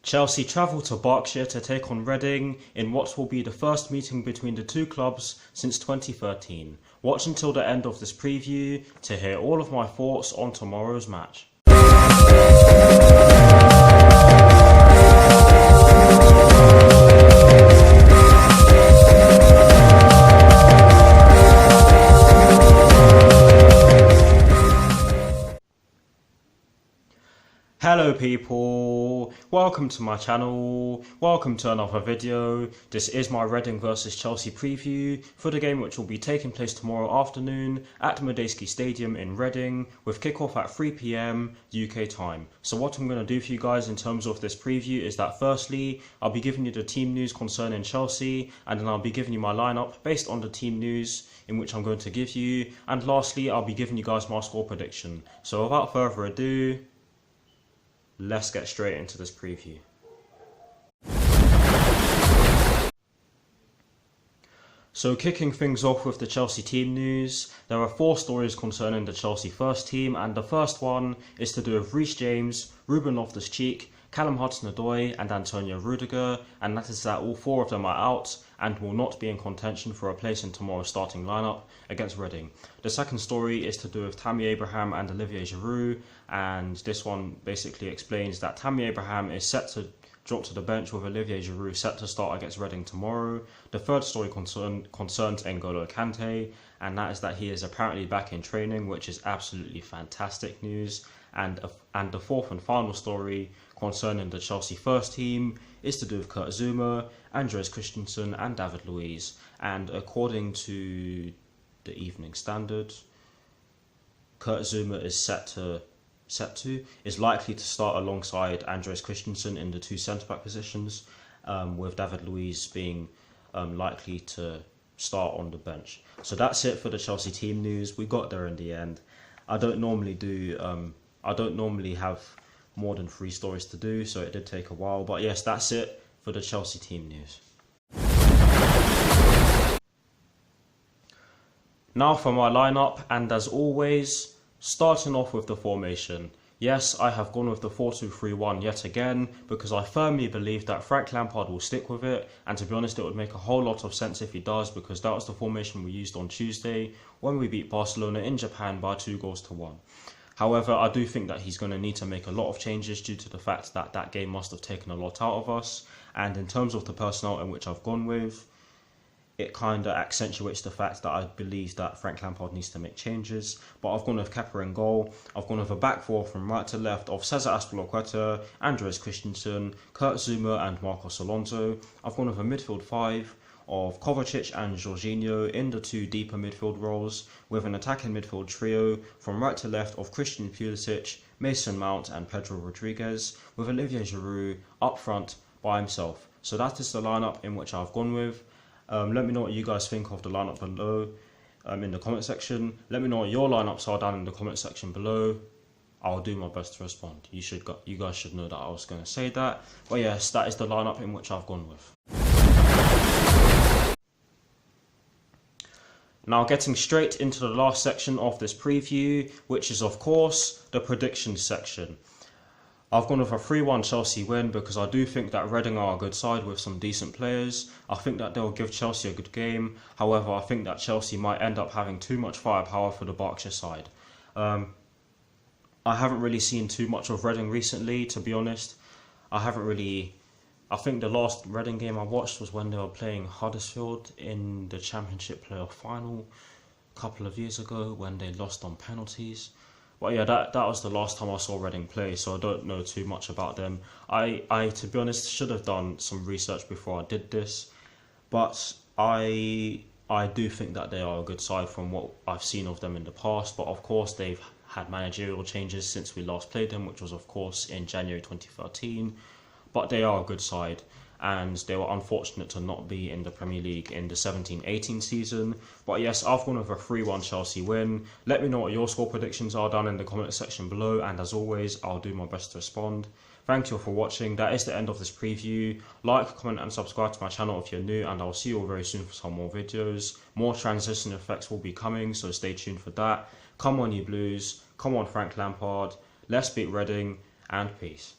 Chelsea travel to Berkshire to take on Reading in what will be the first meeting between the two clubs since 2013. Watch until the end of this preview to hear all of my thoughts on tomorrow's match. Hello people, welcome to my channel, welcome to another video. This is my Reading vs Chelsea preview for the game which will be taking place tomorrow afternoon at Madejskistadium in Reading with kickoff at 3 PM UK time. So what I'm going to do for you guys in terms of this preview is that firstly, I'll be giving you the team news concerning Chelsea, and then I'll be giving you my lineup based on the team news in which I'm going to give you, and lastly I'll be giving you guys my score prediction. So without further ado, let's get straight into this preview. So kicking things off with the Chelsea team news, there are 4 stories concerning the Chelsea first team, and the first one is to do with REACHE James, Ruben Loftus-Cheek, Callum Hudson-Odoi and Antonio Rudiger, and that is that all 4 of them are out and will not be in contention for a place in tomorrow's starting lineup against Reading. The second story is to do with Tammy Abraham and Olivier Giroud, and this one basically explains that Tammy Abraham is set to drop to the bench with Olivier Giroud set to start against Reading tomorrow. The third story concerns N'Golo Kante, and that is that he is apparently back in training, which is absolutely fantastic news. And the fourth and final story concerning the Chelsea first team is to do with Kurt Zouma, Andreas Christensen and David Luiz. And according to the Evening Standard, Kurt Zouma is likely to start alongside Andreas Christensen in the 2 centre-back positions, with David Luiz being likely to start on the bench. So that's it for the Chelsea team news. We got there in the end. I don't normally have more than 3 stories to do, so it did take a while. But yes, that's it for the Chelsea team news. Now for my lineup, and as always, starting off with the formation. Yes, I have gone with the 4-2-3-1 yet again, because I firmly believe that Frank Lampard will stick with it, and to be honest it would make a whole lot of sense if he does, because that was the formation we used on Tuesday when we beat Barcelona in Japan by 2-1. However, I do think that he's going to need to make a lot of changes due to the fact that that game must have taken a lot out of us, and in terms of the personnel in which I've gone with, it kind of accentuates the fact that I believe that Frank Lampard needs to make changes. But I've gone with Kepa in goal. I've gone with a back 4 from right to left of Cesar Azpilicueta, Andreas Christensen, Kurt Zouma and Marcos Alonso. I've gone with a midfield 5 of Kovacic and Jorginho in the 2 deeper midfield roles, with an attacking midfield trio from right to left of Christian Pulisic, Mason Mount and Pedro Rodriguez, with Olivier Giroud up front by himself. So that is the lineup in which I've gone with. Let me know what you guys think of the lineup below in the comment section. Let me know what your lineups are down in the comment section below. I'll do my best to respond. You guys should know that I was going to say that. But yes, that is the lineup in which I've gone with. Now getting straight into the last section of this preview, which is of course the predictions section. I've gone with a 3-1 Chelsea win because I do think that Reading are a good side with some decent players. I think that they'll give Chelsea a good game. However, I think that Chelsea might end up having too much firepower for the Berkshire side. I haven't really seen too much of Reading recently, to be honest. I think the last Reading game I watched was when they were playing Huddersfield in the Championship playoff final a couple of years ago when they lost on penalties. But yeah, that was the last time I saw Reading play, so I don't know too much about them. I to be honest, should have done some research before I did this, but I do think that they are a good side from what I've seen of them in the past. But of course, they've had managerial changes since we last played them, which was of course in January 2013. But they are a good side, and they were unfortunate to not be in the Premier League in the 17-18 season. But yes, I've gone with a 3-1 Chelsea win. Let me know what your score predictions are down in the comment section below, and as always, I'll do my best to respond. Thank you all for watching. That is the end of this preview. Like, comment and subscribe to my channel if you're new, and I'll see you all very soon for some more videos. More transition effects will be coming, so stay tuned for that. Come on you Blues, come on Frank Lampard, let's beat Reading, and peace.